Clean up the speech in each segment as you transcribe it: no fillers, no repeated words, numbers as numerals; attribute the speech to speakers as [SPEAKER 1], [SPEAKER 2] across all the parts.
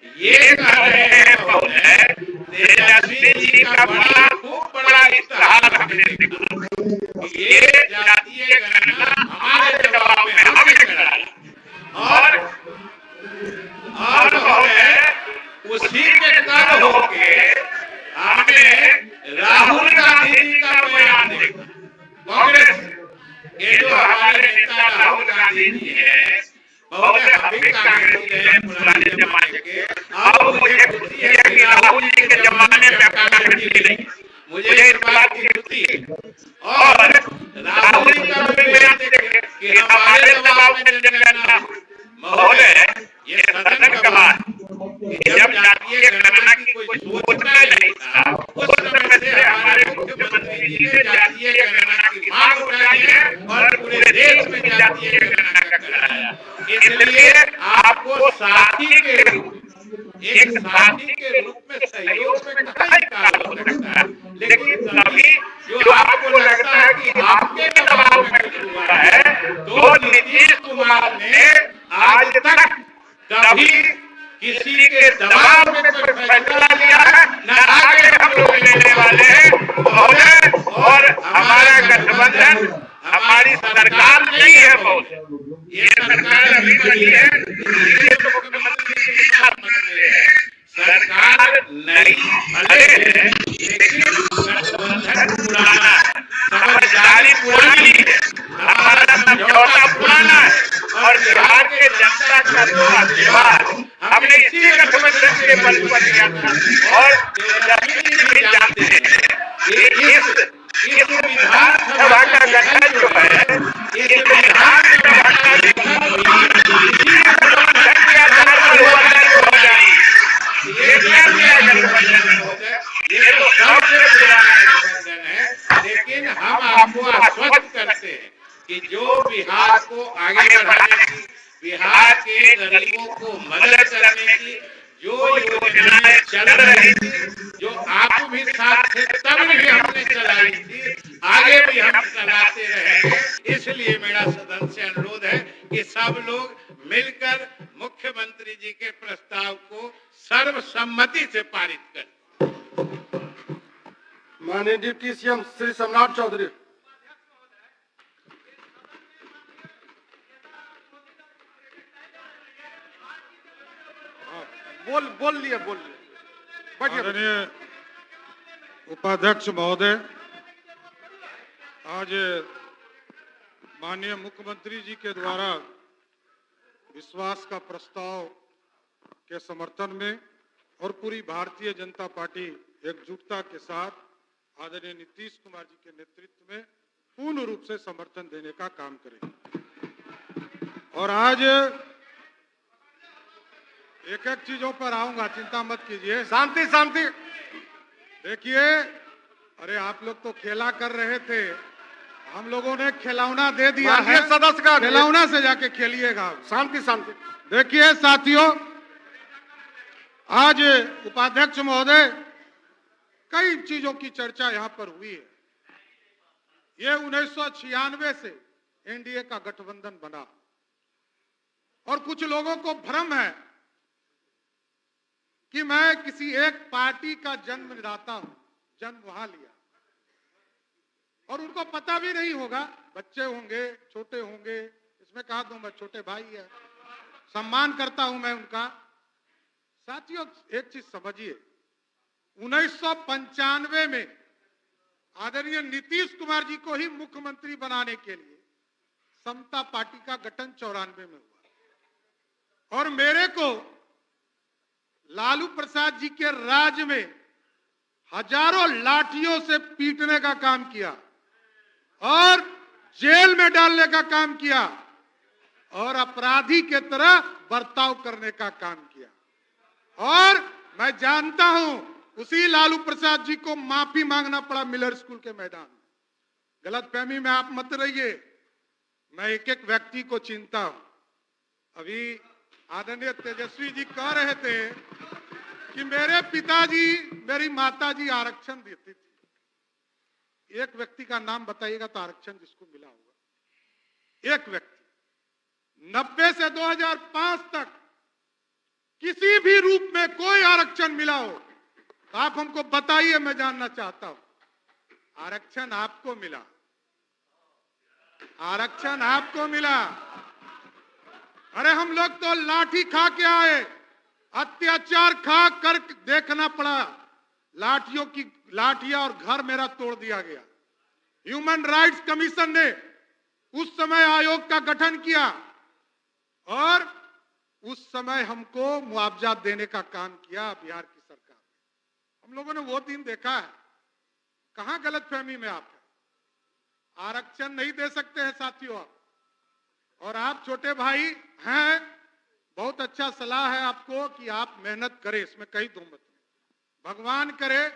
[SPEAKER 1] ये कह रहे हैं महोदय, तेजस्वी जी का खूब बड़ा इश्तेहार हमने देखा, ये जातीय गणना हमारे दबाव में हमने कराई और महोदय उसी के कर होके हमने राहुल गांधी जी का बयान देखा। कांग्रेस के जो हमारे नेता राहुल गांधी जी है, महोदय हम भी कांग्रेसी रहे पुराने जमाने के, और मुझे खुशी है कि राहुल जी के जमाने में कांग्रेसी नहीं, मुझे इस बात की खुशी है। और राहुल जी का भी बयान देखे कि हमारे दबाव में जनगणना महोदय, ये सदन का बात, जब जातीय गणना की कोई सोचता नहीं था, उस समय से हमारे मुख्यमंत्री जी ने जातीय गणना की मांग उठाई है और पूरे देश में जातीय गणना का कराया। इसलिए आपको साथी के रूप एक साथी के रूप में सहयोग में कहाँ इनकार हो सकता है, लेकिन तभी जो आपको लगता है कि आपके दबाव में कुछ हुआ है, तो नीतीश कुमार ने आज तक कभी किसी के दबाव में कोई फैसला लिया है, न आगे हम लोग लेने वाले हैं महोदय। और हमारा गठबंधन, हमारी सरकार नहीं है महोदय, ये सरकार अभी बनी है, इसलिए तो मुख्यमंत्री जी के साथ मसले है। सरकार नई भले है, लेकिन गठबंधन पुराना है, समझदारी पुरानी है, हमारा समझौता पुराना है, और बिहार के जनता का जो आशीर्वाद हमने इसी गठबंधन के बल पर दिया था। और तेजस्वी जी भी जानते हैं कि इस विधानसभा का गठन जो है, इस विधानसभा का गठन भी इसी गठबंधन के आधार पर हुआ था 2020। ये नया गठबंधन होगा, ये तो सबसे पुराना गठबंधन है, लेकिन हम आपको आश्वस्त करते हैं कि जो बिहार को आगे बढ़ाने की, बिहार के गरीबों को मदद करने की जो योजनाएं चल रही थी, जो आप भी साथ थे तब भी हमने चलाई थी, आगे भी हम चलाते रहेंगे। इसलिए मेरा सदन से अनुरोध है कि सब लोग मिलकर मुख्यमंत्री जी के प्रस्ताव को सर्वसम्मति से पारित करें।
[SPEAKER 2] माननीय डिप्टी सीएम श्री सम्राट चौधरी। बोल लिए।
[SPEAKER 3] माननीय उपाध्यक्ष महोदय, आज माननीय मुख्यमंत्री जी के द्वारा विश्वास का प्रस्ताव के समर्थन में और पूरी भारतीय जनता पार्टी एकजुटता के साथ आदरणीय नीतीश कुमार जी के नेतृत्व में पूर्ण रूप से समर्थन देने का काम करेगी। और आज एक एक चीजों पर आऊंगा, चिंता मत कीजिए।
[SPEAKER 2] शांति।
[SPEAKER 3] देखिए, अरे आप लोग तो खेला कर रहे थे, हम लोगों ने खिलौना दे दिया है,
[SPEAKER 2] सदस्य का
[SPEAKER 3] खिलौना से जाके खेलिएगा।
[SPEAKER 2] शांति।
[SPEAKER 3] देखिए साथियों, आज उपाध्यक्ष महोदय, कई चीजों की चर्चा यहां पर हुई है। ये 1996 से एनडीए का गठबंधन बना और कुछ लोगों को भ्रम है कि मैं किसी एक पार्टी का जन्मदाता हूं, जन्म वहां लिया, और उनको पता भी नहीं होगा, बच्चे होंगे, छोटे होंगे, इसमें कहा दूं मैं छोटे भाई है, सम्मान करता हूं मैं उनका। साथियों, एक चीज समझिए, 1995 में आदरणीय नीतीश कुमार जी को ही मुख्यमंत्री बनाने के लिए समता पार्टी का गठन 94 में हुआ, और मेरे को लालू प्रसाद जी के राज में हजारों लाठियों से पीटने का काम किया और जेल में डालने का काम किया और अपराधी के तरह बर्ताव करने का काम किया। और मैं जानता हूं, उसी लालू प्रसाद जी को माफी मांगना पड़ा मिलर स्कूल के मैदान में। गलतफहमी में आप मत रहिए, मैं एक एक व्यक्ति को चिंता हूं। अभी आदरणीय तेजस्वी जी कह रहे थे कि मेरे पिताजी, मेरी माताजी आरक्षण देती थी। एक व्यक्ति का नाम बताइएगा तो आरक्षण जिसको मिला होगा, एक व्यक्ति। 90 से 2005 तक किसी भी रूप आरक्षण मिला हो तो आप हमको बताइए, मैं जानना चाहता हूं। आरक्षण आपको मिला, आरक्षण आपको मिला। अरे हम लोग तो लाठी खा के आए, अत्याचार खा कर देखना पड़ा, लाठियां और घर मेरा तोड़ दिया गया। ह्यूमन राइट्स कमीशन ने उस समय आयोग का गठन किया और उस समय हमको मुआवजा देने का काम किया बिहार की सरकार ने। हम लोगों ने वो दिन देखा है। कहां गलतफहमी में आप हैं? आरक्षण नहीं दे सकते हैं साथियों आप। और आप छोटे भाई हैं, बहुत अच्छा सलाह है आपको कि आप मेहनत करें, इसमें कहीं दो मत नहीं। भगवान करे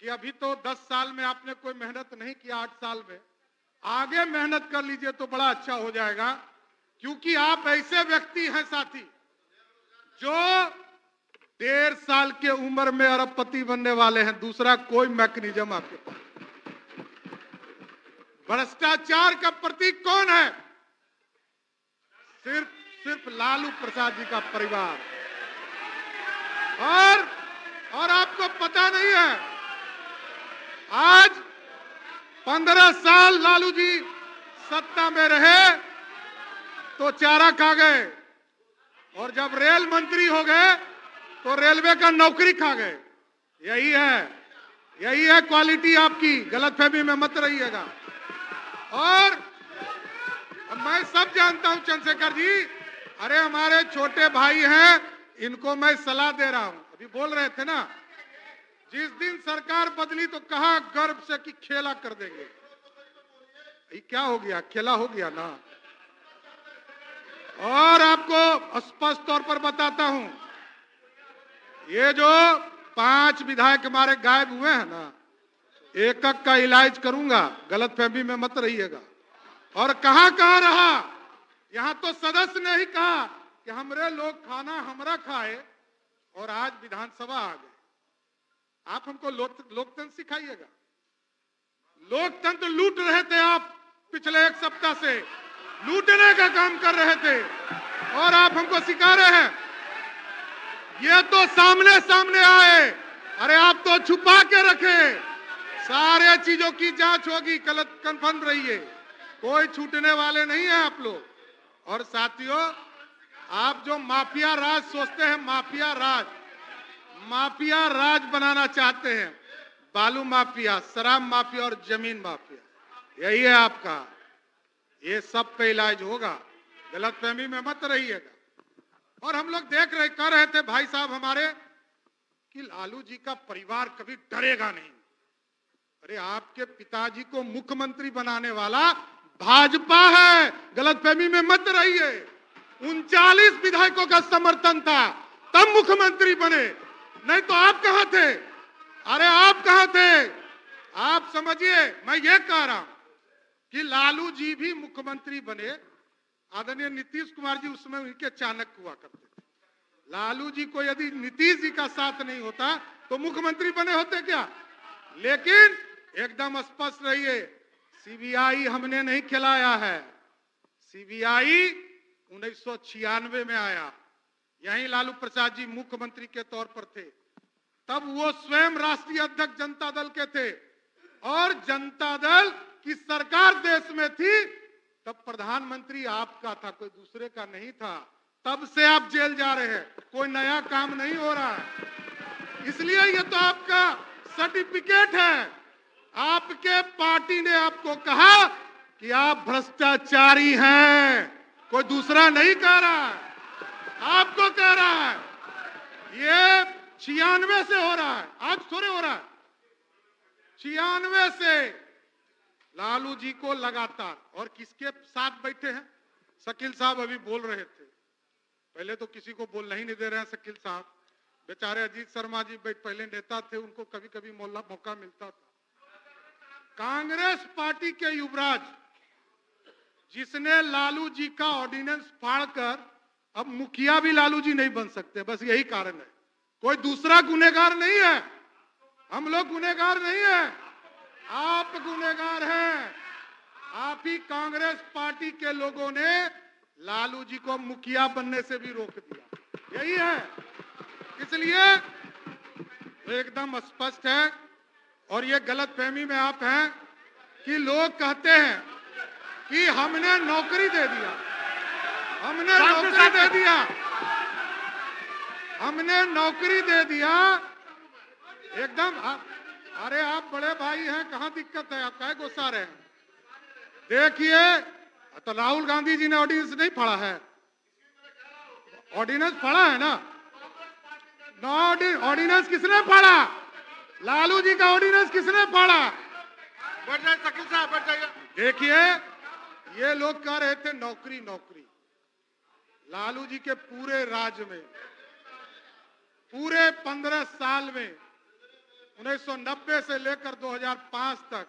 [SPEAKER 3] कि अभी तो 10 साल में आपने कोई मेहनत नहीं किया, 8 साल में आगे मेहनत कर लीजिए तो बड़ा अच्छा हो जाएगा। क्योंकि आप ऐसे व्यक्ति हैं साथी जो 1.5 साल के उम्र में अरबपति बनने वाले हैं। दूसरा कोई मैकेनिज्म आपके पास। भ्रष्टाचार का प्रतीक कौन है? सिर्फ लालू प्रसाद जी का परिवार। और आपको पता नहीं है, आज 15 साल लालू जी सत्ता में रहे तो चारा खा गए, और जब रेल मंत्री हो गए तो रेलवे का नौकरी खा गए। यही है क्वालिटी आपकी। गलतफहमी में मत रहिएगा। और मैं सब जानता हूं चंद्रशेखर जी, अरे हमारे छोटे भाई हैं, इनको मैं सलाह दे रहा हूं। अभी बोल रहे थे ना, जिस दिन सरकार बदली तो कहा गर्व से कि खेला कर देंगे। ये क्या हो गया? खेला हो गया ना। और आपको स्पष्ट तौर पर बताता हूं, ये जो 5 विधायक हमारे गायब हुए हैं ना, एक एक का इलाज करूंगा। गलतफहमी में मत रहिएगा। और कहां रहा? यहां तो सदस्य ने ही कहा कि हमरे लोग खाना हमरा खाए, और आज विधानसभा आ गए। आप हमको लोकतंत्र सिखाइएगा। लोकतंत्र लूट रहे थे आप। पिछले 1 सप्ताह से लूटने का काम कर रहे थे, और आप हमको सिखा रहे हैं। ये तो सामने सामने आए, अरे आप तो छुपा के रखे। सारे चीजों की जांच होगी, गलत कन्फर्म रहिए। कोई छूटने वाले नहीं है आप लोग। और साथियों, आप जो माफिया राज सोचते हैं, माफिया राज बनाना चाहते हैं, बालू माफिया, शराब माफिया और जमीन माफिया, यही है आपका। ये सब पे इलाज होगा। गलतफहमी में मत रहिएगा। और हम लोग कह रहे थे भाई साहब हमारे कि लालू जी का परिवार कभी डरेगा नहीं। अरे आपके पिताजी को मुख्यमंत्री बनाने वाला भाजपा है। गलतफहमी में मत रहिए। 39 विधायकों का समर्थन था, तब मुख्यमंत्री बने। नहीं तो आप कहां थे? अरे आप कहां थे? आप समझिए, मैं ये कह रहा हूं कि लालू जी भी मुख्यमंत्री बने। आदरणीय नीतीश कुमार जी उसमें उनके चाणक्य हुआ करते थे। लालू जी को यदि नीतीश जी का साथ नहीं होता तो मुख्यमंत्री बने होते क्या? लेकिन एकदम स्पष्ट रहिए, सीबीआई हमने नहीं खिलाया है। सीबीआई 1996 में आया, यहीं लालू प्रसाद जी मुख्यमंत्री के तौर पर थे। तब वो स्वयं राष्ट्रीय अध्यक्ष जनता दल के थे, और जनता दल की सरकार देश में थी। तब प्रधानमंत्री आपका था, कोई दूसरे का नहीं था। तब से आप जेल जा रहे हैं, कोई नया काम नहीं हो रहा है। इसलिए ये तो आपका सर्टिफिकेट है। आपके पार्टी ने आपको कहा कि आप भ्रष्टाचारी हैं, कोई दूसरा नहीं कह रहा है, आपको कह रहा है। ये 96 से हो रहा है, आज थोड़े हो रहा है। 96 से लालू जी को लगातार। और किसके साथ बैठे हैं? शकील साहब अभी बोल रहे थे, पहले तो किसी को बोलना ही नहीं दे रहे हैं शकील साहब। बेचारे अजीत शर्मा जी पहले नेता थे, उनको कभी कभी मौका मिलता था। कांग्रेस पार्टी के युवराज, जिसने लालू जी का ऑर्डिनेंस फाड़कर, अब मुखिया भी लालू जी नहीं बन सकते। बस यही कारण है, कोई दूसरा गुनहगार नहीं है। हम लोग गुनहगार नहीं है, आप गुनहगार हैं। आप ही कांग्रेस पार्टी के लोगों ने लालू जी को मुखिया बनने से भी रोक दिया। यही है। इसलिए तो एकदम स्पष्ट है और ये गलतफहमी में आप हैं कि लोग कहते हैं कि हमने नौकरी दे दिया, हमने नौकरी दे दिया, हमने नौकरी दे दिया। एकदम अरे आप बड़े भाई हैं, कहां दिक्कत है, आप काहे गुस्सा रहे हैं? देखिए, तो राहुल गांधी जी ने ऑर्डिनेंस नहीं पढ़ा है, ऑर्डिनेंस पढ़ा है ना? ऑर्डिनेंस किसने पढ़ा? लालू जी का ऑर्डिनेंस किसने पढ़ा?
[SPEAKER 2] बैठ जाइए शकील साहब, बैठ जाइए।
[SPEAKER 3] देखिए, ये लोग कह रहे थे नौकरी नौकरी। लालू जी के पूरे राज्य में, पूरे 15 साल में 1990 से लेकर 2005 तक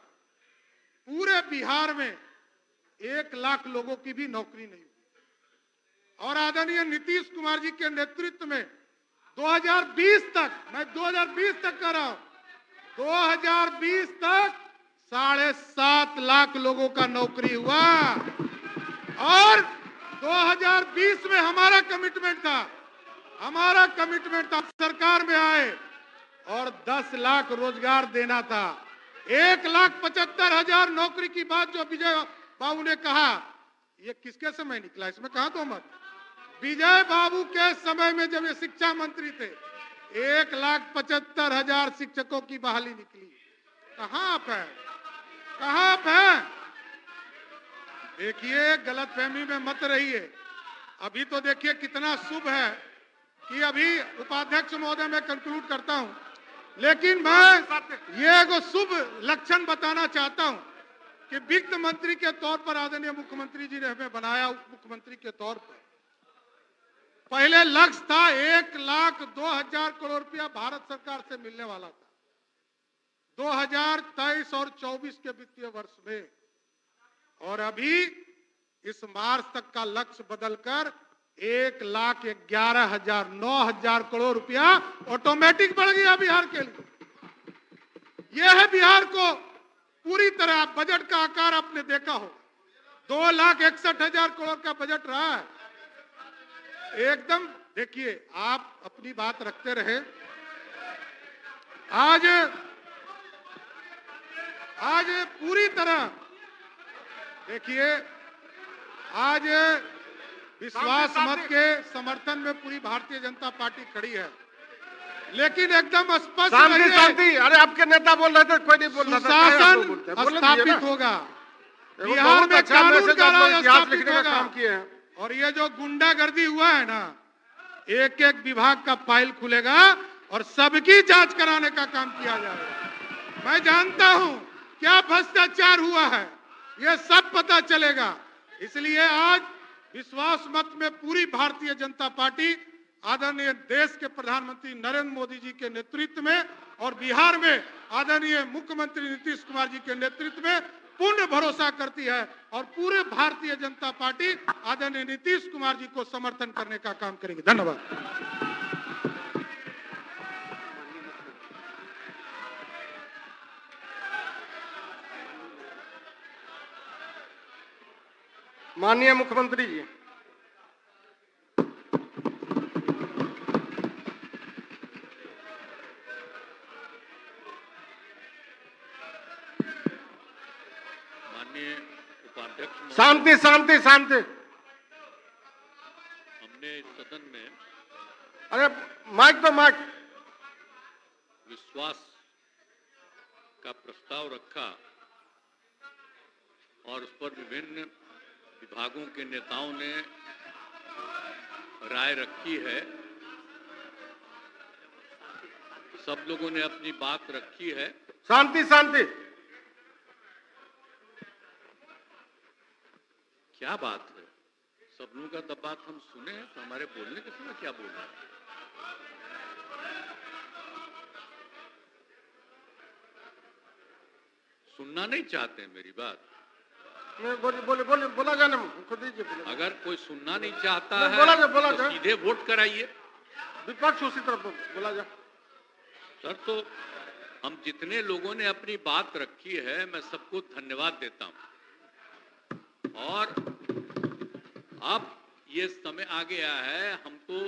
[SPEAKER 3] पूरे बिहार में 1 लाख लोगों की भी नौकरी नहीं हुई। और आदरणीय नीतीश कुमार जी के नेतृत्व में 2020 तक, मैं 2020 तक कर रहा हूं, 2020 तक 7.5 लाख लोगों का नौकरी हुआ। और 2020 में हमारा कमिटमेंट था सरकार में आए और 10 लाख रोजगार देना था। 1,75,000 नौकरी की बात जो विजय बाबू ने कहा, ये किसके समय निकला? इसमें कहा तो मत। विजय बाबू के समय में जब ये शिक्षा मंत्री थे, 1,75,000 शिक्षकों की बहाली निकली। कहां आप हैं? कहां आप हैं? देखिए, गलतफहमी में मत रहिए। अभी तो देखिए कितना शुभ है कि अभी उपाध्यक्ष महोदय मैं कंक्लूड करता हूं, लेकिन मैं ये एगो शुभ लक्षण बताना चाहता हूं कि वित्त मंत्री के तौर पर आदरणीय मुख्यमंत्री जी ने हमें बनाया उप मुख्यमंत्री के तौर पर। पहले लक्ष्य था 1,02,000 करोड़ रुपया भारत सरकार से मिलने वाला था 2023 और 24 के वित्तीय वर्ष में, और अभी इस मार्च तक का लक्ष्य बदलकर 1,11,000 9,000 करोड़ रुपया ऑटोमेटिक बढ़ गया बिहार के लिए। यह है बिहार को पूरी तरह, बजट का आकार आपने देखा हो, 2,61,000 करोड़ का बजट रहा है। एकदम देखिए, आप अपनी बात रखते रहे। आज पूरी तरह देखिए, आज विश्वास मत के समर्थन में पूरी भारतीय जनता पार्टी खड़ी है, लेकिन एकदम स्पष्ट
[SPEAKER 2] शांति। अरे आपके नेता बोल रहे थे, कोई नहीं बोल रहा था।
[SPEAKER 3] शासन स्थापित होगा, बिहार में कानून का राज स्थापित होगा। और ये जो गुंडागर्दी हुआ है ना, एक एक विभाग का फाइल खुलेगा और सबकी जांच कराने का काम किया जाएगा। मैं जानता हूं क्या भ्रष्टाचार हुआ है, ये सब पता चलेगा। इसलिए आज विश्वास मत में पूरी भारतीय जनता पार्टी आदरणीय देश के प्रधानमंत्री नरेंद्र मोदी जी के नेतृत्व में और बिहार में आदरणीय मुख्यमंत्री नीतीश कुमार जी के नेतृत्व में पूर्ण भरोसा करती है और पूरे भारतीय जनता पार्टी आदरणीय नीतीश कुमार जी को समर्थन करने का काम करेगी। धन्यवाद।
[SPEAKER 2] माननीय मुख्यमंत्री जी।
[SPEAKER 1] उपाध्यक्ष,
[SPEAKER 2] शांति शांति शांति।
[SPEAKER 1] हमने सदन में
[SPEAKER 2] अरे माइक तो माइक।
[SPEAKER 1] विश्वास का प्रस्ताव रखा और उस पर विभिन्न विभागों के नेताओं ने राय रखी है। सब लोगों ने अपनी बात रखी है।
[SPEAKER 2] शांति शांति।
[SPEAKER 1] क्या बात है? सब लोगों का तब बात हम सुने हैं, तो हमारे बोलने के समय क्या बोल रहे हैं? सुनना नहीं चाहते मेरी बात?
[SPEAKER 2] बोला जाना खुद दीजिए।
[SPEAKER 1] अगर कोई सुनना नहीं चाहता है
[SPEAKER 2] बोला
[SPEAKER 1] तो सीधे वोट कराइए।
[SPEAKER 2] विपक्ष उसी तरफ बोला जा।
[SPEAKER 1] सर, तो हम जितने लोगों ने अपनी बात रखी है, मैं सबको धन्यवाद देता हूं। और अब ये समय आ गया है, हम तो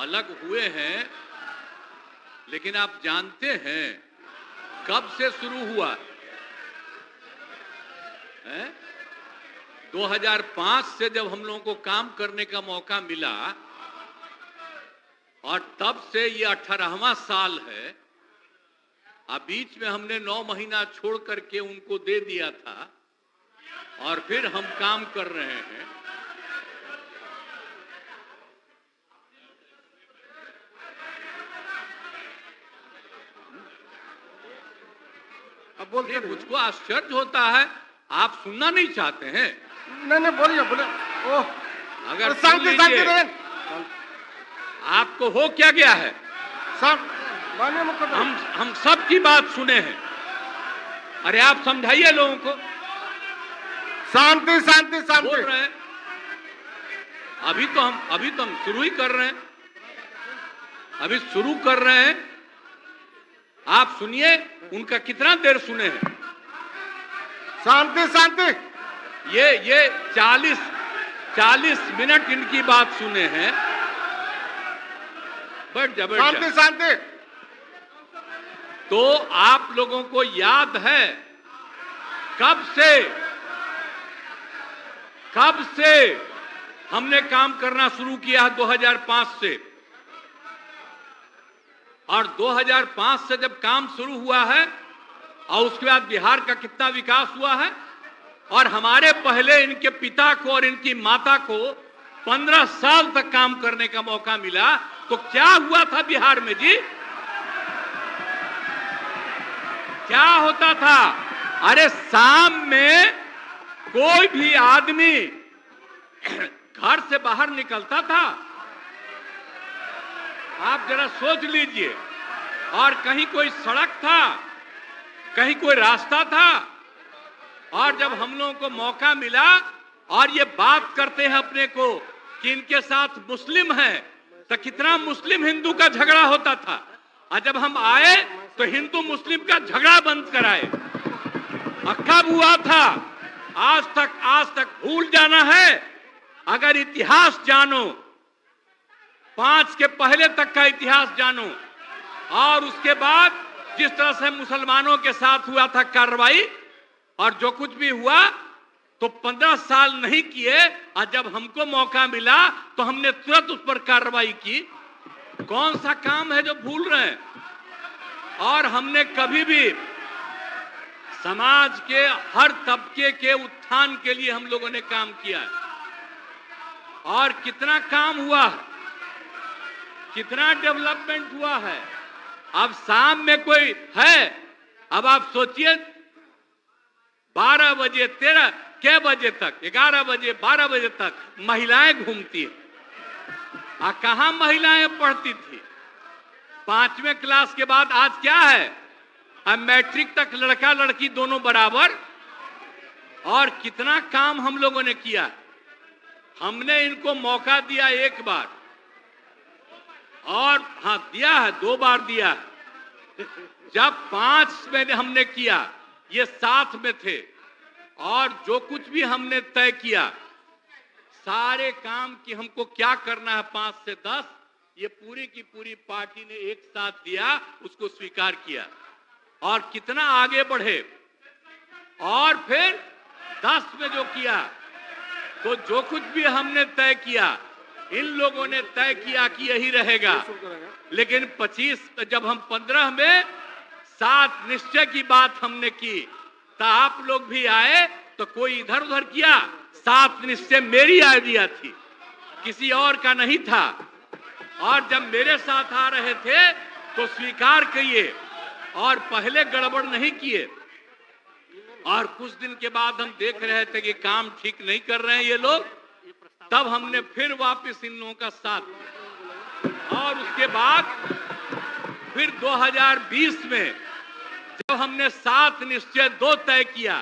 [SPEAKER 1] अलग हुए हैं
[SPEAKER 4] लेकिन आप जानते हैं कब से शुरू हुआ है? 2005 से जब हम लोगों को काम करने का मौका मिला और तब से ये 18वां साल है। अब बीच में हमने 9 महीना छोड़ करके उनको दे दिया था और फिर हम काम कर रहे हैं।
[SPEAKER 2] अब बोलते
[SPEAKER 4] मुझको आश्चर्य होता है, आप सुनना नहीं चाहते हैं?
[SPEAKER 2] नहीं बोलिए बोले। ओह
[SPEAKER 4] अगर
[SPEAKER 2] शांति
[SPEAKER 4] सुन
[SPEAKER 2] शांति
[SPEAKER 4] लीजिए,
[SPEAKER 2] रहें।
[SPEAKER 4] आपको हो क्या गया है?
[SPEAKER 2] सब माननीय मुख्यमंत्री
[SPEAKER 4] हम सब की बात सुने हैं। अरे आप समझाइए लोगों को।
[SPEAKER 2] शांति शांति
[SPEAKER 4] बोल
[SPEAKER 2] शांति।
[SPEAKER 4] रहे हैं अभी तो हम शुरू ही कर रहे हैं। अभी शुरू कर रहे हैं। आप सुनिए, उनका कितना देर सुने हैं।
[SPEAKER 2] शांति शांति।
[SPEAKER 4] ये 40 मिनट इनकी बात सुने हैं। बैठ जा बैठ
[SPEAKER 2] शांति
[SPEAKER 4] जा।
[SPEAKER 2] शांति।
[SPEAKER 4] तो आप लोगों को याद है कब से हमने काम करना शुरू किया? 2005 से। और 2005 से जब काम शुरू हुआ है और उसके बाद बिहार का कितना विकास हुआ है, और हमारे पहले इनके पिता को और इनकी माता को 15 साल तक काम करने का मौका मिला। तो क्या हुआ था बिहार में जी? क्या होता था? अरे शाम में कोई भी आदमी घर से बाहर निकलता था, आप जरा सोच लीजिए, और कहीं कोई सड़क था, कहीं कोई रास्ता था, और जब हम लोगों को मौका मिला और ये बात करते हैं अपने को कि इनके साथ मुस्लिम हैं, तो कितना मुस्लिम हिंदू का झगड़ा होता था। और जब हम आए तो हिंदू मुस्लिम का झगड़ा बंद कराए। और कब हुआ था? आज तक भूल जाना है। अगर इतिहास जानो, 5 के पहले तक का इतिहास जानो, और उसके बाद जिस तरह से मुसलमानों के साथ हुआ था कार्रवाई, और जो कुछ भी हुआ, तो 15 साल नहीं किए, और जब हमको मौका मिला तो हमने तुरंत उस पर कार्रवाई की। कौन सा काम है जो भूल रहे हैं? और हमने कभी भी समाज के हर तबके के उत्थान के लिए हम लोगों ने काम किया है। और कितना काम हुआ है, कितना डेवलपमेंट हुआ है। अब शाम में कोई है, अब आप सोचिए 12 बजे 13 के बजे तक, 11 बजे 12 बजे तक महिलाएं घूमती है। कहां महिलाएं पढ़ती थी? 5वें क्लास के बाद आज क्या है? अब मैट्रिक तक लड़का लड़की दोनों बराबर। और कितना काम हम लोगों ने किया। हमने इनको मौका दिया एक बार, और हाँ दिया है, 2 बार दिया है। जब 5 में हमने किया, ये 7 में थे, और जो कुछ भी हमने तय किया, सारे काम की हमको क्या करना है 5 से 10, ये पूरी की पूरी पार्टी ने एक साथ दिया, उसको स्वीकार किया, और कितना आगे बढ़े। और फिर 10 में जो किया, तो जो कुछ भी हमने तय किया, इन लोगों ने तय किया कि यही रहेगा। लेकिन 25 जब हम 15 में 7 निश्चय की बात हमने की, तो आप लोग भी आए, तो कोई इधर उधर किया। 7 निश्चय मेरी आइडिया थी, किसी और का नहीं था। और जब मेरे साथ आ रहे थे तो स्वीकार किए, और पहले गड़बड़ नहीं किए। और कुछ दिन के बाद हम देख रहे थे कि काम ठीक नहीं कर रहे हैं ये लोग, तब हमने फिर वापस इन लोगों का साथ। और उसके बाद फिर 2020 में जब हमने 7 निश्चय 2 तय किया,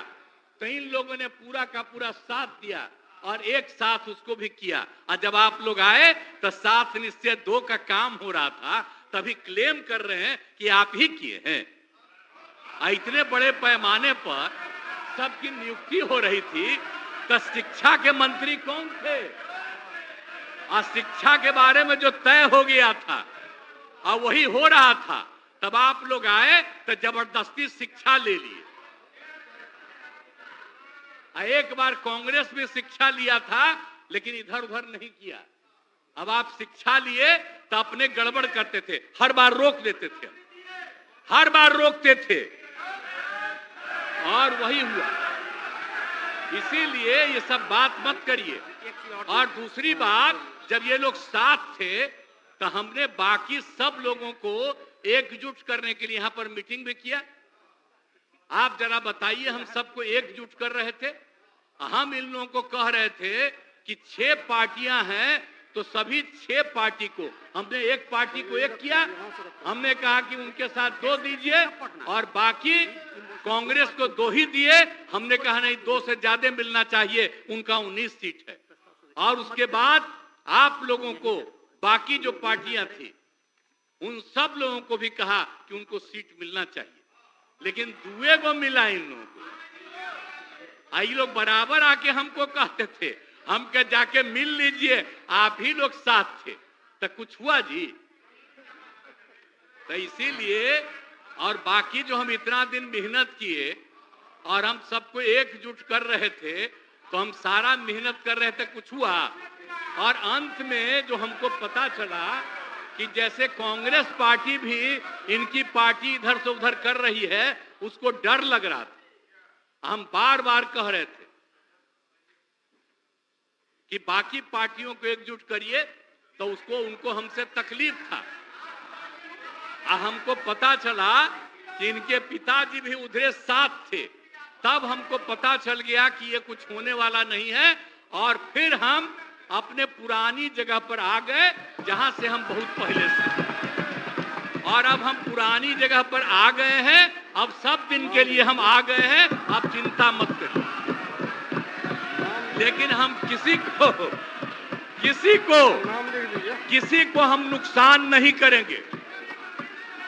[SPEAKER 4] तो इन लोगों ने पूरा का पूरा साथ दिया, और एक साथ उसको भी किया। और जब आप लोग आए तो 7 निश्चय 2 का काम हो रहा था, तभी क्लेम कर रहे हैं कि आप ही किए हैं। इतने बड़े पैमाने पर सबकी नियुक्ति हो रही थी, तो शिक्षा के मंत्री कौन थे? और शिक्षा के बारे में जो तय हो गया था, और वही हो रहा था, तब आप लोग आए तो जबरदस्ती शिक्षा ले लिए। एक बार कांग्रेस में शिक्षा लिया था लेकिन इधर उधर नहीं किया। अब आप शिक्षा लिए तो अपने गड़बड़ करते थे, हर बार रोक देते थे, हर बार रोकते थे और वही हुआ। इसीलिए ये सब बात मत करिए। और दूसरी बात, जब ये लोग साथ थे तो हमने बाकी सब लोगों को एकजुट करने के लिए यहां पर मीटिंग भी किया। आप जरा बताइए, हम सबको एकजुट कर रहे थे। हम इन लोगों को कह रहे थे कि 6 पार्टियां हैं तो सभी 6 पार्टी को, हमने एक पार्टी को एक किया। हमने कहा कि उनके साथ 2 दीजिए और बाकी कांग्रेस को 2 ही दिए। हमने कहा नहीं, 2 से ज्यादा मिलना चाहिए, उनका 19 सीट है। और उसके बाद आप लोगों को बाकी जो पार्टियां थी उन सब लोगों को भी कहा कि उनको सीट मिलना चाहिए, लेकिन दुए को मिला इन लोगों को। आई लोग बराबर आके हमको कहते थे, हम कह जाके मिल लीजिए, आप ही लोग साथ थे, तो कुछ हुआ जी? तो इसीलिए, और बाकी जो हम इतना दिन मेहनत किए और हम सबको एकजुट कर रहे थे, तो हम सारा मेहनत कर रहे थे, कुछ हुआ? और अंत में जो हमको पता चला कि जैसे कांग्रेस पार्टी भी इनकी पार्टी इधर से उधर कर रही है, उसको डर लग रहा था। हम बार बार कह रहे थे कि बाकी पार्टियों को एकजुट करिए, तो उसको उनको हमसे तकलीफ था। हमको पता चला कि इनके पिताजी भी उधरे साथ थे, तब हमको पता चल गया कि ये कुछ होने वाला नहीं है। और फिर हम अपने पुरानी जगह पर आ गए जहां से हम बहुत पहले से। और अब हम पुरानी जगह पर आ गए हैं, अब सब दिन के लिए हम आ गए हैं, आप चिंता मत करिए। लेकिन हम किसी को हम नुकसान नहीं करेंगे।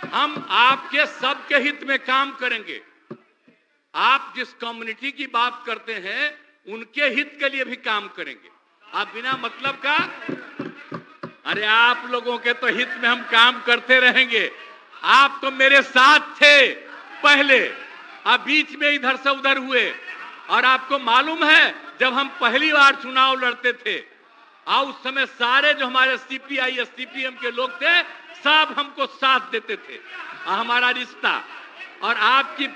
[SPEAKER 4] हम आपके सबके हित में काम करेंगे। आप जिस कम्युनिटी की बात करते हैं उनके हित के लिए भी काम करेंगे। आप बिना मतलब का, अरे आप लोगों के तो हित में हम काम करते रहेंगे। आप तो मेरे साथ थे पहले, आप बीच में इधर से उधर हुए। और आपको मालूम है, जब हम पहली बार चुनाव लड़ते थे और उस समय सारे जो हमारे सीपीआई सीपीएम के लोग थे, सब हमको साथ देते थे। हमारा रिश्ता और आपकी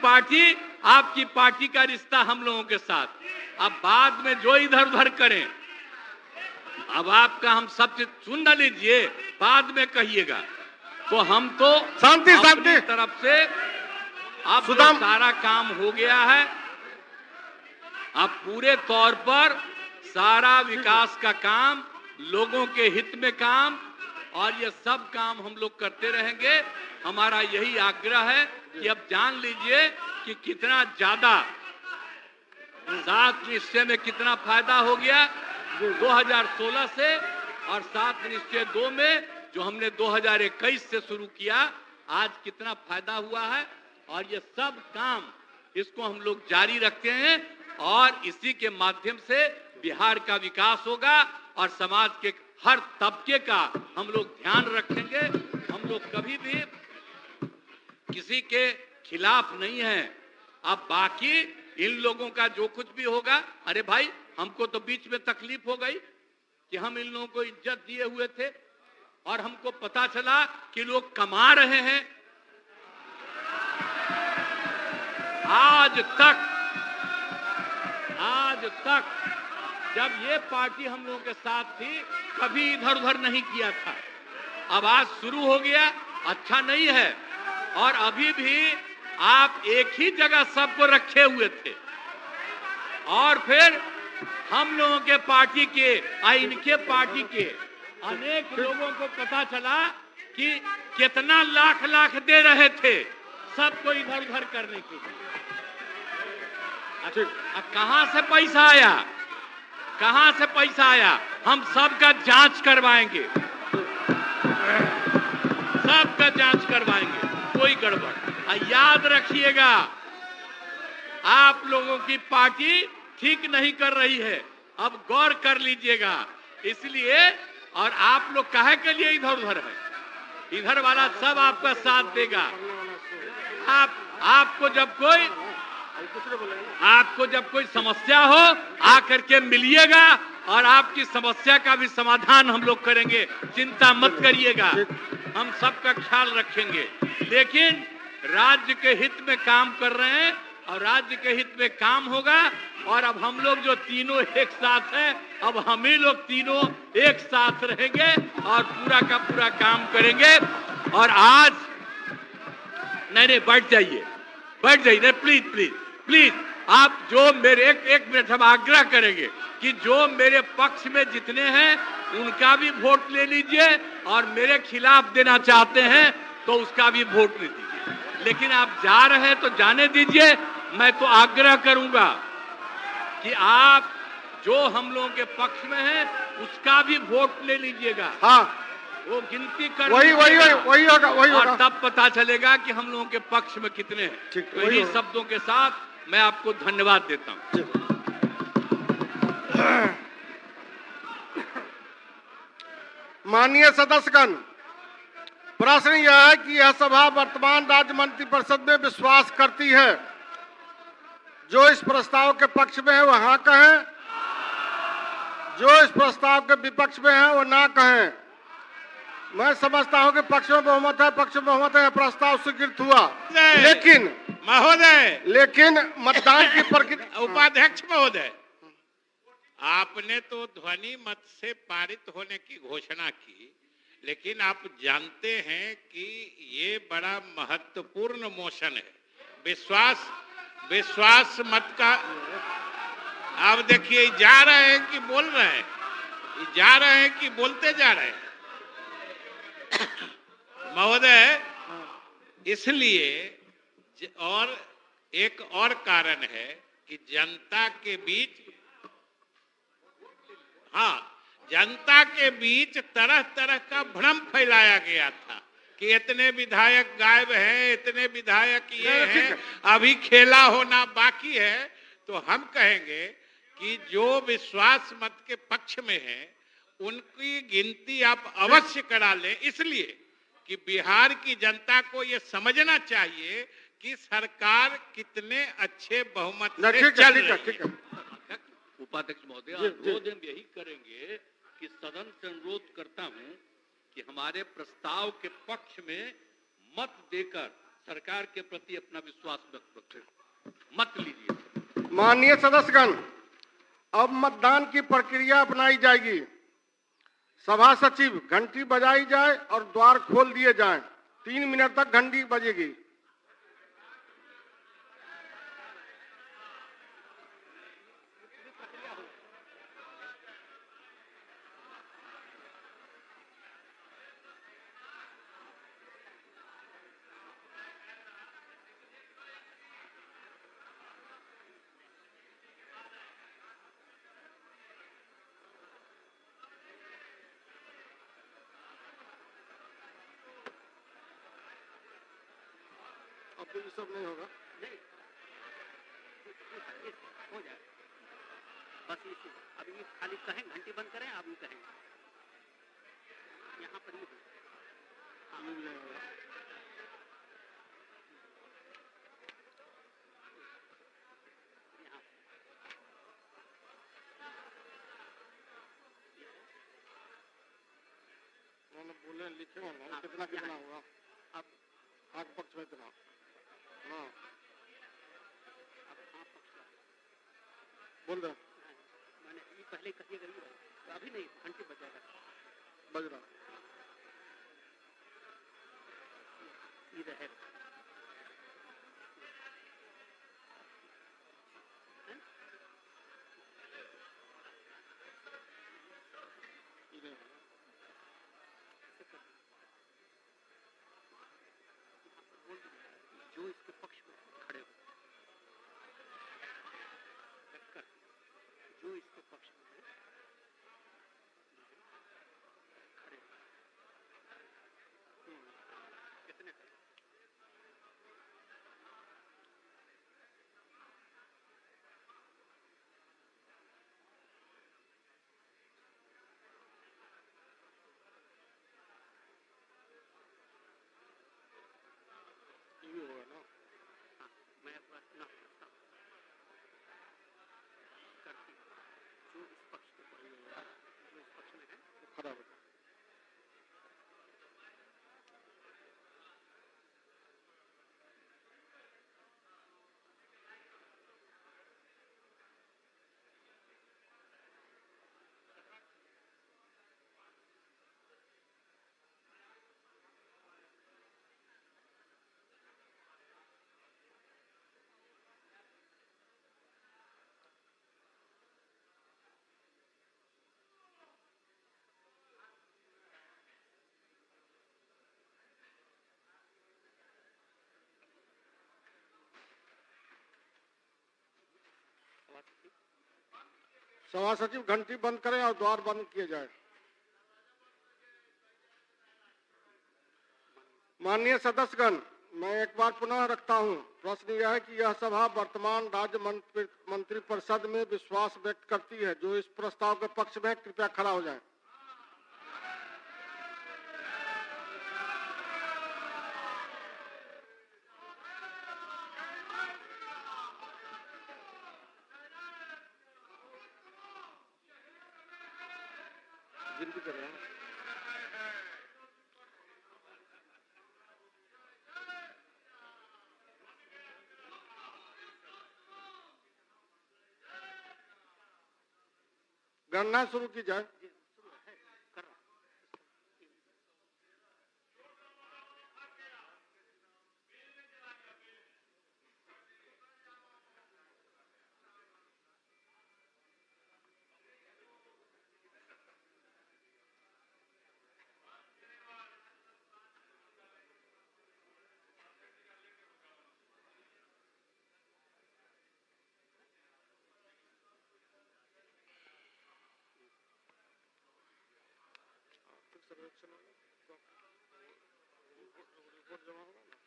[SPEAKER 4] पार्टी का रिश्ता हम लोगों के साथ। अब बाद में जो इधर उधर करें, अब आपका हम सब चीज सुन न लीजिए, बाद में कहिएगा। तो हम तो
[SPEAKER 2] शांति
[SPEAKER 4] अपनी तरफ से अब जो सारा काम हो गया है, अब पूरे तौर पर सारा विकास का काम, लोगों के हित में काम, और ये सब काम हम लोग करते रहेंगे। हमारा यही आग्रह है कि अब जान लीजिए कि कितना ज्यादा 7 निश्चय में कितना फायदा हो गया 2016 से, और 7 निश्चय 2 में जो हमने 2021 से शुरू किया, आज कितना फायदा हुआ है। और ये सब काम इसको हम लोग जारी रखते हैं और इसी के माध्यम से बिहार का विकास होगा और समाज के हर तबके का हम लोग ध्यान रखेंगे। हम लोग कभी भी किसी के खिलाफ नहीं हैं। अब बाकी इन लोगों का जो कुछ भी होगा, अरे भाई हमको तो बीच में तकलीफ हो गई कि हम इन लोगों को इज्जत दिए हुए थे और हमको पता चला कि लोग कमा रहे हैं। आज तक जब ये पार्टी हम लोगों के साथ थी, कभी इधर उधर नहीं किया था। अब आज शुरू हो गया, अच्छा नहीं है। और अभी भी आप एक ही जगह सबको रखे हुए थे, और फिर हम लोगों के पार्टी के और इनके पार्टी के अनेक लोगों को पता चला कि कितना लाख लाख दे रहे थे सबको इधर उधर करने के लिए। कहां से पैसा आया, कहां से पैसा आया? हम सबका जांच करवाएंगे, सबका जांच करवाएंगे, कोई गड़बड़। याद रखिएगा, आप लोगों की पार्टी ठीक नहीं कर रही है, अब गौर कर लीजिएगा। इसलिए, और आप लोग काहे के लिए इधर उधर है? इधर वाला सब आपका साथ देगा। आपको जब कोई समस्या हो आकर के मिलिएगा और आपकी समस्या का भी समाधान हम लोग करेंगे, चिंता मत करिएगा, हम सबका ख्याल रखेंगे। लेकिन राज्य के हित में काम कर रहे हैं और राज्य के हित में काम होगा। और अब हम लोग जो तीनों एक साथ हैं, अब हम ही लोग तीनों एक साथ रहेंगे और पूरा का पूरा काम करेंगे। और आज नहीं बैठ जाइए, नहीं, प्लीज प्लीज प्लीज, आप जो मेरे एक मिनट हम आग्रह करेंगे कि जो मेरे पक्ष में जितने हैं उनका भी वोट ले लीजिए और मेरे खिलाफ देना चाहते हैं तो उसका भी वोट ले दीजिए। लेकिन आप जा रहे हैं तो जाने दीजिए। मैं तो आग्रह करूंगा कि आप जो हम लोगों के पक्ष में हैं उसका भी वोट ले लीजिएगा।
[SPEAKER 2] हाँ,
[SPEAKER 4] वो गिनती कर
[SPEAKER 2] वही होगा।
[SPEAKER 4] और तब पता चलेगा कि हम लोगों के पक्ष में कितने हैं।
[SPEAKER 2] ठीक,
[SPEAKER 4] तो इन्हीं शब्दों के साथ मैं आपको धन्यवाद देता हूं।
[SPEAKER 2] माननीय सदस्यगण, प्रश्न यह है कि यह सभा वर्तमान राज्य मंत्रिपरिषद में विश्वास करती है। जो इस प्रस्ताव के पक्ष में है वो हाँ कहें, जो इस प्रस्ताव के विपक्ष में है वो ना कहें। मैं समझता हूं कि पक्ष में बहुमत है, प्रस्ताव स्वीकृत हुआ। लेकिन मतदान की प्रक्रिया।
[SPEAKER 1] उपाध्यक्ष महोदय, आपने तो ध्वनि मत से पारित होने की घोषणा की, लेकिन आप जानते हैं कि ये बड़ा महत्वपूर्ण मोशन है। विश्वास मत का आप देखिए, जा रहे हैं कि बोल रहे हैं, जा रहे हैं कि बोलते जा रहे हैं महोदय। इसलिए और एक और कारण है कि जनता के बीच तरह तरह का भ्रम फैलाया गया था कि इतने विधायक गायब हैं, इतने विधायक ये हैं, अभी खेला होना बाकी है। तो हम कहेंगे कि जो विश्वास मत के पक्ष में है उनकी गिनती आप अवश्य करा लें, इसलिए कि बिहार की जनता को ये समझना चाहिए कि सरकार कितने अच्छे बहुमत से चल रही है।
[SPEAKER 4] उपाध्यक्ष महोदय, अनुरोध हम यही करेंगे कि सदन से अनुरोध करता हूं कि हमारे प्रस्ताव के पक्ष में मत देकर सरकार के प्रति अपना विश्वास व्यक्त रखें, मत लीजिए।
[SPEAKER 2] माननीय सदस्यगण, अब मतदान की प्रक्रिया अपनाई जाएगी। सभा सचिव घंटी बजाई जाए और द्वार खोल दिए जाएं। 3 मिनट तक घंटी बजेगी। अब तो ये सब नहीं होगा।
[SPEAKER 5] नहीं, हो जाए बस इसी। अभी ये खाली कहें घंटी बंद करें, आप भी कहें यहाँ पर ही
[SPEAKER 2] बोले लिखेंगे ना कितना कितना हुआ।
[SPEAKER 5] अब
[SPEAKER 2] आग पक्ष में इतना हाँ बोल रहे
[SPEAKER 5] मैंने ये पहले कहिएगा, ये अभी नहीं, घंटी बजेगा,
[SPEAKER 2] बज रहा
[SPEAKER 5] ये रहेगा। जो इसके पक्ष में खड़े हो, जो इसके पक्ष में खड़े हो, कितने खड़े?
[SPEAKER 2] सभा सचिव घंटी बंद करें और द्वार बंद किए जाए। माननीय सदस्यगण, मैं एक बार पुनः रखता हूं, प्रश्न यह है कि यह सभा वर्तमान राज्य मंत्रिपरिषद में विश्वास व्यक्त करती है। जो इस प्रस्ताव के पक्ष में कृपया खड़ा हो जाएं। गिनती कर रहे हैं। गणना शुरू की जाए।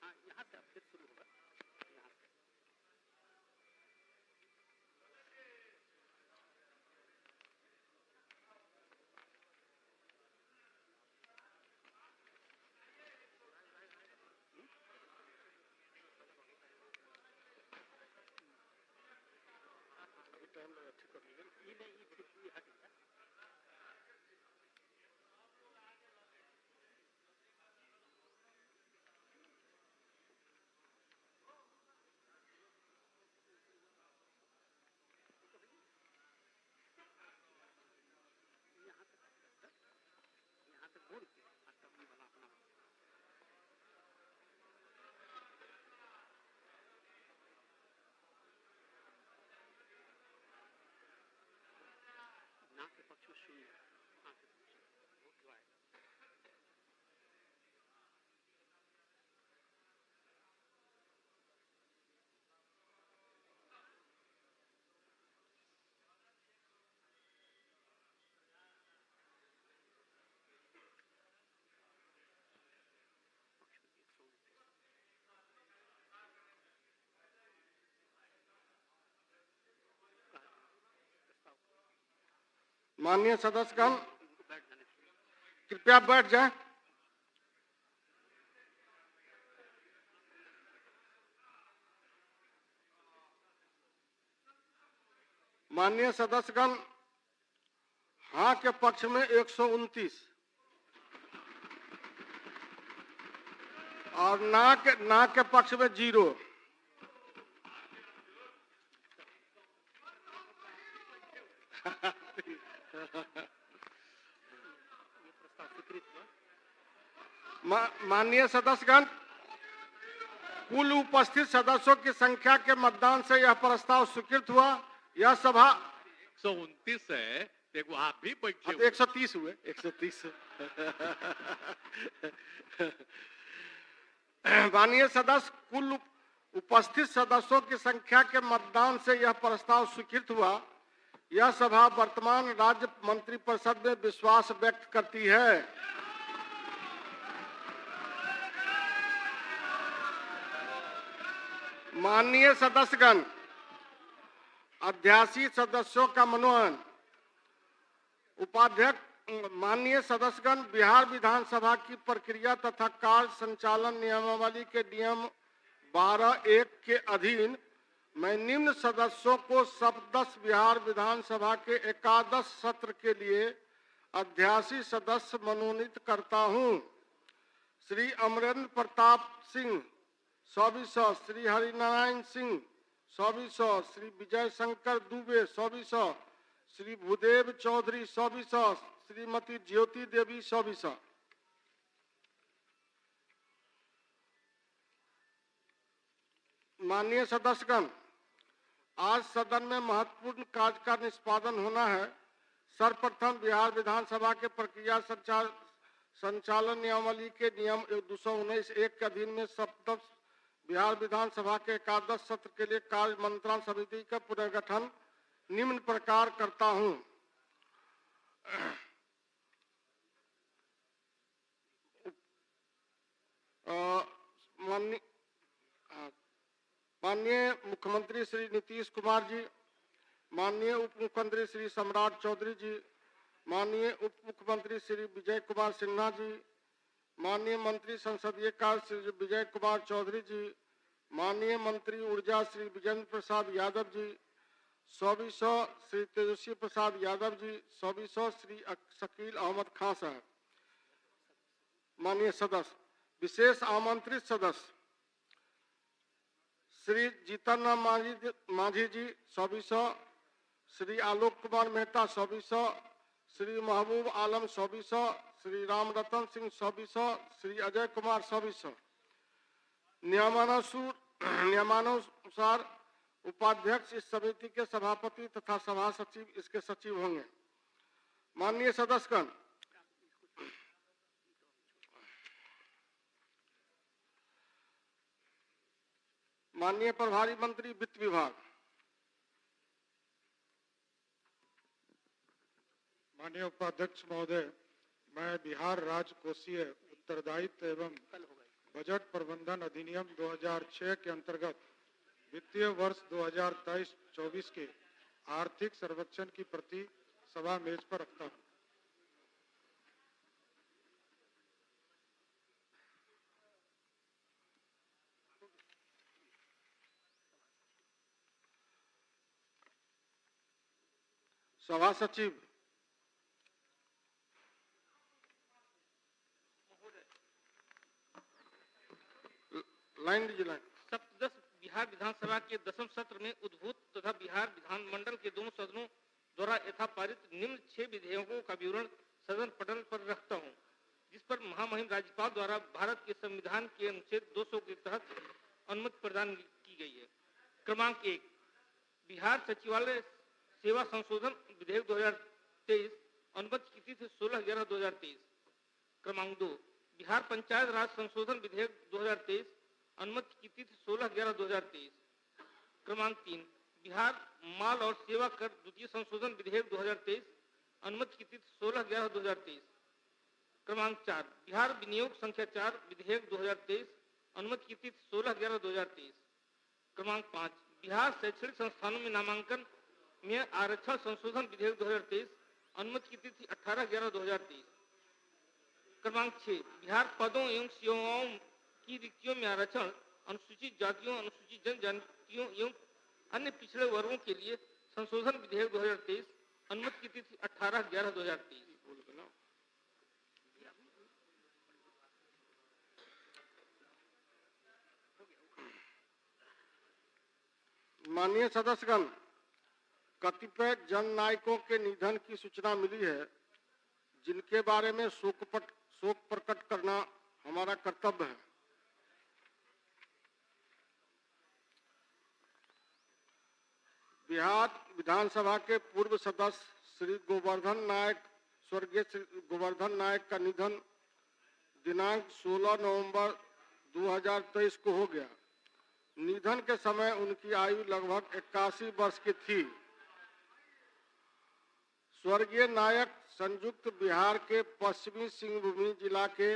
[SPEAKER 5] हाँ, यहाँ से अब फिर शुरू होगा। यहाँ से ये नहीं, ये फिर ये हट गया। यहाँ तक बोल के असेंबली वाला अपना ना के पक्ष में शून्य, हाँ के पक्ष में वोट गिराएगा।
[SPEAKER 2] माननीय सदस्यगण,
[SPEAKER 5] इनको बैठ जाने दीजिए।
[SPEAKER 2] कृपया बैठ जाएं। माननीय सदस्यगण, हाँ के पक्ष में 129 और ना के पक्ष में 0।
[SPEAKER 5] ये प्रस्ताव स्वीकृत हुआ।
[SPEAKER 2] माननीय सदस्यगण, कुल उपस्थित सदस्यों की संख्या के मतदान से यह प्रस्ताव स्वीकृत हुआ। यह सभा
[SPEAKER 4] 129 है, देखो आप भी बैठे
[SPEAKER 2] अब
[SPEAKER 4] हुए।
[SPEAKER 2] 130 हुए, 130। माननीय सदस्य, कुल उपस्थित सदस्यों की संख्या के मतदान से यह प्रस्ताव स्वीकृत हुआ। यह सभा वर्तमान राज्य मंत्रिपरिषद में विश्वास व्यक्त करती है। माननीय सदस्यगण, अध्यासी सदस्यों का मनोनयन। उपाध्यक्ष, माननीय सदस्यगण, बिहार विधानसभा की प्रक्रिया तथा कार्य संचालन नियमावली के नियम 12(1) के अधीन मैं निम्न सदस्यों को सदस्य बिहार विधानसभा के एकादश सत्र के लिए अध्यासी सदस्य मनोनीत करता हूं। श्री अमरेंद्र प्रताप सिंह 2400, श्री हरिनारायण सिंह 2400, श्री विजय शंकर दुबे 2400, श्री भूदेव चौधरी 2400, श्रीमती ज्योति देवी 2400। माननीय सदस्यगण, आज सदन में महत्वपूर्ण कार्य का निष्पादन होना है। सर्वप्रथम बिहार विधानसभा के प्रक्रिया संचालन नियमावली के नियम 219(1) के अधीन में सदस्य बिहार विधानसभा के एकादश सत्र के लिए कार्य मंत्रणा समिति का पुनर्गठन निम्न प्रकार करता हूं। माननीय मुख्यमंत्री श्री नीतीश कुमार जी, माननीय उप मुख्यमंत्री श्री सम्राट चौधरी जी, माननीय उप मुख्यमंत्री श्री विजय कुमार सिन्हा जी, माननीय मंत्री संसदीय कार्य श्री विजय कुमार चौधरी जी, माननीय मंत्री ऊर्जा श्री विजेंद्र प्रसाद यादव जी, 2400 श्री तेजस्वी प्रसाद यादव जी, 2400 श्री शकील अहमद खान साहब। माननीय सदस्य, विशेष आमंत्रित सदस्य श्री जीतन मांझी जी, 2400 श्री आलोक कुमार मेहता, 2400 श्री महबूब आलम, 2400 श्री राम रतन सिंह, 2400 श्री अजय कुमार, 2400। नियमानुसार उपाध्यक्ष इस समिति के सभापति तथा सभा सचिव इसके सचिव होंगे। माननीय सदस्यगण, माननीय प्रभारी मंत्री वित्त विभाग,
[SPEAKER 3] माननीय उपाध्यक्ष महोदय, मैं बिहार राज्य कोषीय उत्तरदायित्व एवं बजट प्रबंधन अधिनियम 2006 के अंतर्गत वित्तीय वर्ष 2023-24 के आर्थिक सर्वेक्षण की प्रति सभा मेज पर रखता हूं।
[SPEAKER 2] सभा सचिव, लाइन दीजिए, लाइन।
[SPEAKER 6] सप्तदश बिहार विधानसभा के 10वें सत्र में उद्भूत तथा बिहार विधानमंडल के दोनों सदनों द्वारा यथा पारित निम्न 6 विधेयकों का विवरण सदन पटल पर रखता हूं, जिस पर महामहिम राज्यपाल द्वारा भारत के संविधान के अनुच्छेद 200 के तहत अनुमति प्रदान की गई है। क्रमांक 1, बिहार सचिवालय सेवा संशोधन विधेयक 2023, अनुमति की तिथि 16/11/2023। क्रमांक 2, बिहार पंचायत राज संशोधन विधेयक 2023, अनुमति की तिथि 16/11/2023। क्रमांक 3, बिहार माल और सेवा कर द्वितीय संशोधन विधेयक 2023, अनुमति की तिथि 16/11/2023। क्रमांक 4, बिहार विनियोग संख्या 4 विधेयक 2023, अनुमति की तिथि 16/11/2023। क्रमांक 5, बिहार शैक्षणिक संस्थानों में नामांकन में आरक्षण संशोधन विधेयक 2023, अनुमति की तिथि 18/11/2023। क्रमांक 6, बिहार पदों एवं सेवाओं की रिक्तियों में आरक्षण, अनुसूचित जातियों, अनुसूचित जनजातियों एवं अन्य पिछड़े वर्गों के लिए संशोधन विधेयक 2023, अनुमति की तिथि 18/11/2023।
[SPEAKER 2] माननीय सदस्यगण, कतिपय जन नायकों के निधन की सूचना मिली है, जिनके बारे में शोक प्रकट करना हमारा कर्तव्य है। बिहार विधानसभा के पूर्व सदस्य श्री गोवर्धन नायक, स्वर्गीय श्री गोवर्धन नायक का निधन दिनांक 16 नवंबर 2023 को हो गया। निधन के समय उनकी आयु लगभग 81 वर्ष की थी। स्वर्गीय नायक संयुक्त बिहार के पश्चिमी सिंहभूम जिला के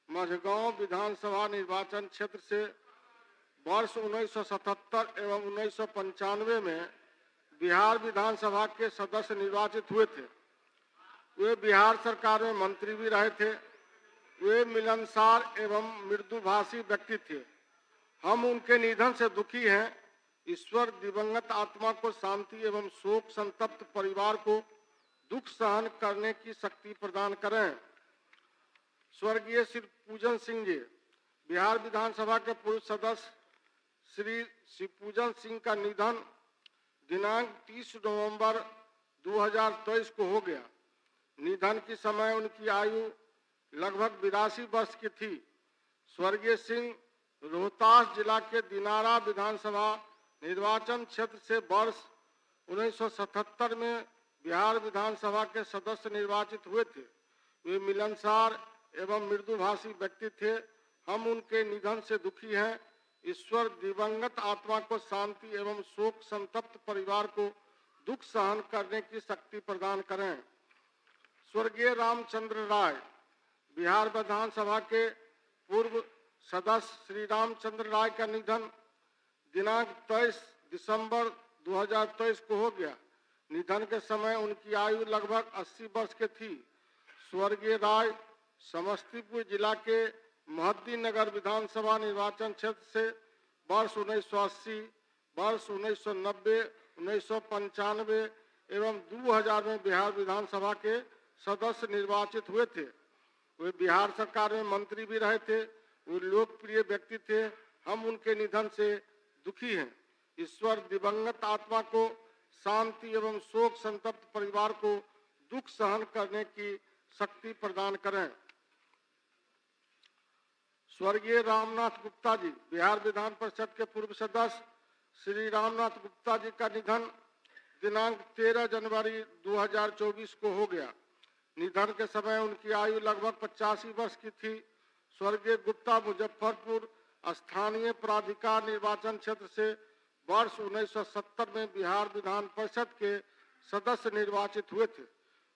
[SPEAKER 2] मझगांव विधानसभा निर्वाचन क्षेत्र से वर्ष 1977 एवं 1995 में बिहार विधानसभा के सदस्य निर्वाचित हुए थे। वे बिहार सरकार में मंत्री भी रहे थे। वे मिलनसार एवं मृदुभाषी व्यक्ति थे। हम उनके निधन से दुखी हैं। ईश्वर दिवंगत आत्मा को शांति एवं शोक संतप्त परिवार को दुख सहन करने की शक्ति प्रदान करें। स्वर्गीय श्री पूजन सिंह जी, बिहार विधानसभा के पूर्व सदस्य श्री शिवपूजन सिंह का निधन दिनांक 30 नवंबर 2023 को हो गया। निधन के समय उनकी आयु लगभग 82 वर्ष की थी। स्वर्गीय सिंह रोहतास जिला के दिनारा विधानसभा निर्वाचन क्षेत्र से वर्ष 1977 में बिहार विधानसभा के सदस्य निर्वाचित हुए थे। वे मिलनसार एवं मृदुभाषी व्यक्ति थे। हम उनके निधन से दुखी हैं। ईश्वर दिवंगत आत्मा को शांति एवं शोक संतप्त परिवार को दुख सहन करने की शक्ति प्रदान करें। स्वर्गीय रामचंद्र राय बिहार विधानसभा के पूर्व सदस्य श्री रामचंद्र राय का निधन दिनांक 23 दिसंबर 2023 को हो गया। निधन के समय उनकी आयु लगभग 80 वर्ष की थी। स्वर्गीय राय समस्तीपुर जिला के महद्दी नगर विधानसभा निर्वाचन क्षेत्र से वर्ष 1980, वर्ष 1990, 1995 एवं 2000 में बिहार विधानसभा के सदस्य निर्वाचित हुए थे। वे बिहार सरकार में मंत्री भी रहे थे। वे लोकप्रिय व्यक्ति थे। हम उनके निधन से दुखी हैं। ईश्वर दिवंगत आत्मा को शांति एवं शोक संतप्त परिवार को दुख सहन करने की शक्ति प्रदान करें। स्वर्गीय रामनाथ गुप्ता जी बिहार विधान परिषद के पूर्व सदस्य श्री रामनाथ गुप्ता जी का निधन दिनांक 13 जनवरी 2024 को हो गया। निधन के समय उनकी आयु लगभग 85 वर्ष की थी। स्वर्गीय गुप्ता मुजफ्फरपुर स्थानीय प्राधिकार निर्वाचन क्षेत्र से वर्ष 1970 में बिहार विधान परिषद के सदस्य निर्वाचित हुए थे।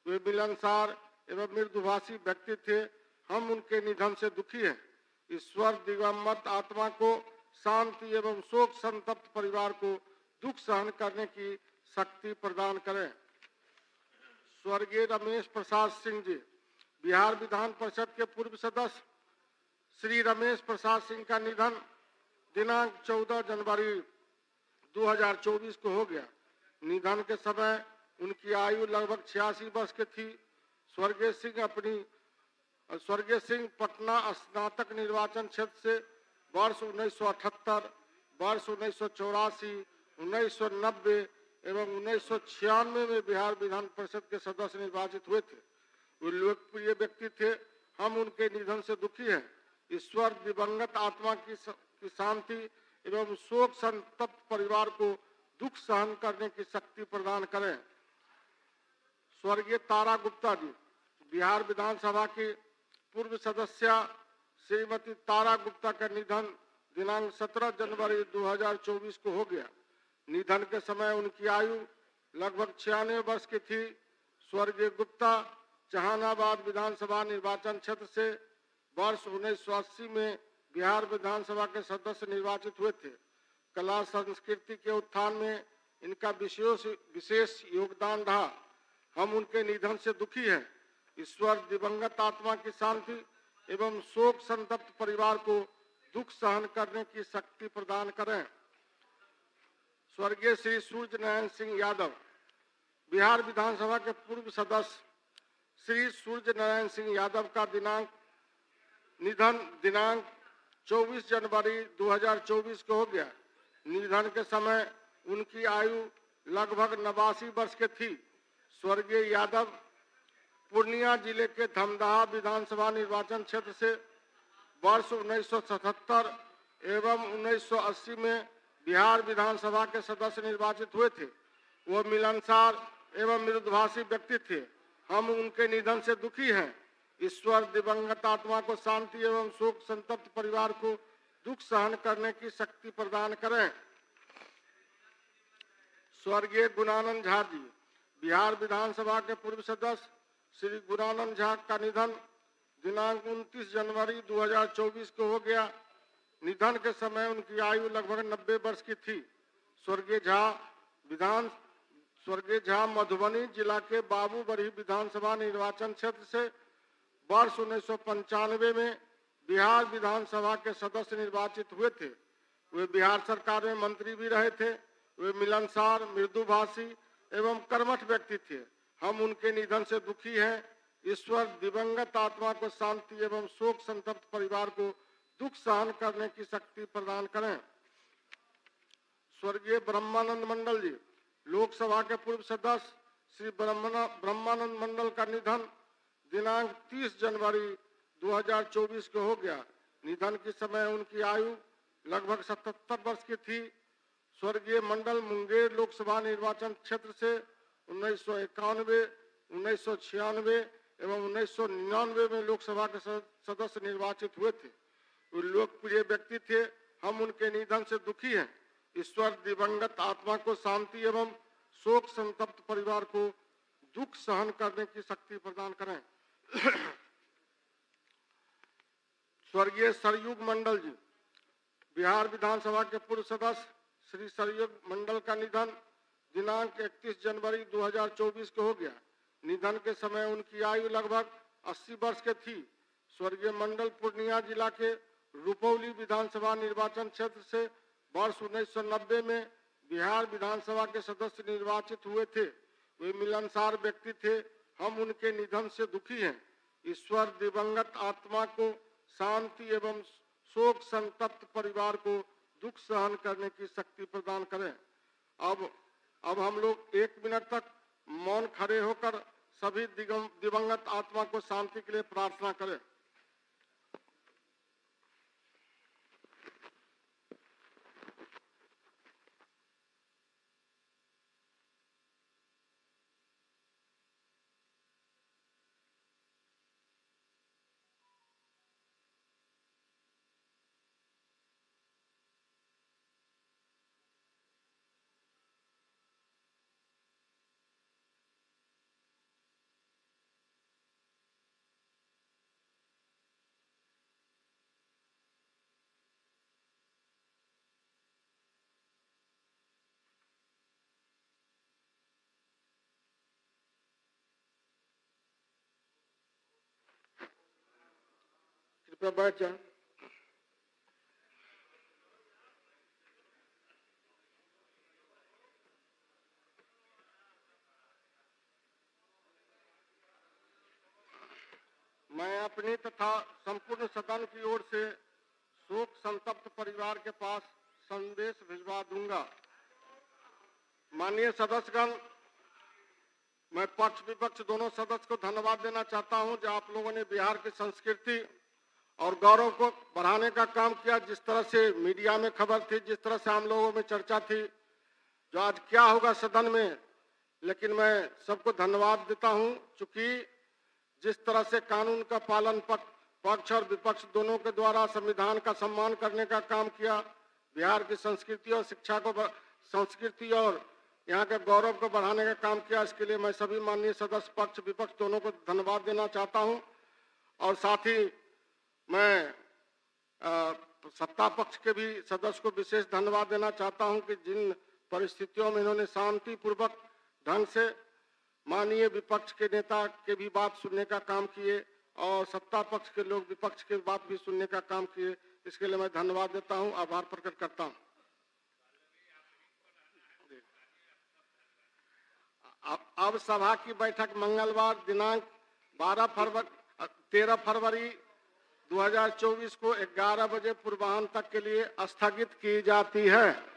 [SPEAKER 2] वे मिलनसार एवं मृदुभाषी व्यक्ति थे। हम उनके निधन से दुखी हैं। ईश्वर दिवंगत आत्मा को शांति एवं शोक संतप्त परिवार को दुख सहन करने की शक्ति प्रदान करें। स्वर्गीय रमेश प्रसाद सिंह जी बिहार विधान परिषद के पूर्व सदस्य श्री रमेश प्रसाद सिंह का निधन दिनांक 14 जनवरी 2024 को हो गया। निधन के समय उनकी आयु लगभग 86 वर्ष की थी। स्वर्गीय सिंह पटना स्नातक निर्वाचन क्षेत्र से वर्ष 1978, वर्ष 1984, 1990 एवं 1996 में बिहार विधान परिषद के सदस्य निर्वाचित हुए थे। वे लोकप्रिय व्यक्ति थे। हम उनके निधन से दुखी हैं। ईश्वर दिवंगत आत्मा की शांति एवं शोक संतप्त परिवार को दुख सहन करने की शक्ति प्रदान करें। स्वर्गीय तारा गुप्ता जी बिहार विधानसभा की पूर्व सदस्य श्रीमती तारा गुप्ता का निधन दिनांक 17 जनवरी 2024 को हो गया। निधन के समय उनकी आयु लगभग 96 वर्ष की थी। स्वर्गीय गुप्ता जहानाबाद विधानसभा निर्वाचन क्षेत्र से वर्ष 1980 में बिहार विधानसभा के सदस्य निर्वाचित हुए थे। कला संस्कृति के उत्थान में इनका विशेष योगदान रहा। हम उनके निधन से दुखी हैं। ईश्वर दिवंगत आत्मा की शांति एवं शोक संतप्त परिवार को दुख सहन करने की शक्ति प्रदान करें। स्वर्गीय श्री सूर्य नारायण सिंह यादव बिहार विधानसभा के पूर्व सदस्य श्री सूर्य नारायण सिंह यादव का निधन दिनांक 24 जनवरी 2024 को हो गया। निधन के समय उनकी आयु लगभग 89 वर्ष की थी। स्वर्गीय यादव पूर्णिया जिले के धमदाहा विधानसभा निर्वाचन क्षेत्र से वर्ष 1977 एवं 1980 में बिहार विधानसभा के सदस्य निर्वाचित हुए थे। वो मिलनसार एवं मृदुभाषी व्यक्ति थे। हम उनके निधन से दुखी हैं। ईश्वर दिवंगत आत्मा को शांति एवं शोक संतप्त परिवार को दुख सहन करने की शक्ति प्रदान करें। स्वर्गीय गुणानंद झा जी बिहार विधानसभा के पूर्व सदस्य श्री गुणानंद झा का निधन दिनांक 29 जनवरी 2024 को हो गया। निधन के समय उनकी आयु लगभग 90 वर्ष की थी। स्वर्गीय झा मधुबनी जिला के बाबूबरही विधानसभा निर्वाचन क्षेत्र से वर्ष 1995 में बिहार विधानसभा के सदस्य निर्वाचित हुए थे। वे बिहार सरकार में मंत्री भी रहे थे। वे मिलनसार, मृदुभाषी एवं कर्मठ व्यक्ति थे। हम उनके निधन से दुखी हैं। ईश्वर दिवंगत आत्मा को शांति एवं शोक संतप्त परिवार को दुख सहन करने की शक्ति प्रदान करें। स्वर्गीय ब्रह्मानंद मंडल जी लोकसभा के पूर्व सदस्य श्री ब्रह्मानंद मंडल का निधन दिनांक 30 जनवरी 2024 को हो गया। निधन के समय उनकी आयु लगभग 77 वर्ष की थी। स्वर्गीय मंडल मुंगेर लोकसभा निर्वाचन क्षेत्र से 1991, 1996 एवं 1999 में लोकसभा के सदस्य निर्वाचित हुए थे। वे लोकप्रिय व्यक्ति थे। हम उनके निधन से दुखी हैं। ईश्वर दिवंगत आत्मा को शांति एवं शोक संतप्त परिवार को दुख सहन करने की शक्ति प्रदान करें। स्वर्गीय सरयुग मंडल जी, बिहार विधानसभा के पूर्व सदस्य श्री सरयुग मंडल का निधन दिनांक 31 जनवरी 2024 को हो गया। निधन के समय उनकी आयु लगभग 80 वर्ष के थी। स्वर्गीय मंडल पूर्णिया जिला के रुपौली विधानसभा निर्वाचन क्षेत्र से वर्ष 1990 में बिहार विधानसभा के सदस्य निर्वाचित हुए थे। वे मिलनसार व्यक्ति थे। हम उनके निधन से दुखी हैं। ईश्वर दिवंगत आत्मा को शांति एवं शोक संतप्त परिवार को दुख सहन करने की शक्ति प्रदान करें। अब हम लोग 1 मिनट तक मौन खड़े होकर सभी दिवंगत आत्मा को शांति के लिए प्रार्थना करें। कृपया बैठ जाएं। मैं अपनी तथा संपूर्ण सदन की ओर से शोक संतप्त परिवार के पास संदेश भिजवा दूंगा। माननीय सदस्यगण, मैं पक्ष विपक्ष दोनों सदस्य को धन्यवाद देना चाहता हूं जो आप लोगों ने बिहार की संस्कृति और गौरव को बढ़ाने का काम किया। जिस तरह से मीडिया में खबर थी, जिस तरह से हम लोगों में चर्चा थी, जो आज क्या होगा सदन में, लेकिन मैं सबको धन्यवाद देता हूं। चूंकि जिस तरह से कानून का पालन पक्ष और विपक्ष दोनों के द्वारा संविधान का सम्मान करने का काम किया, बिहार की संस्कृति और शिक्षा को संस्कृति और यहाँ के गौरव को बढ़ाने का काम किया, इसके लिए मैं सभी माननीय सदस्य पक्ष विपक्ष दोनों को धन्यवाद देना चाहता हूं। और साथ ही मैं सत्ता पक्ष के भी सदस्य को विशेष धन्यवाद देना चाहता हूं कि जिन परिस्थितियों में इन्होंने शांतिपूर्वक ढंग से माननीय विपक्ष के नेता के भी बात सुनने का काम किए और सत्ता पक्ष के लोग विपक्ष के बात भी सुनने का काम किए, इसके लिए मैं धन्यवाद देता हूं, आभार प्रकट करता हूं। अब सभा की बैठक मंगलवार दिनांक 13 फरवरी 2024 को 11 बजे पूर्वाह्न तक के लिए स्थगित की जाती है।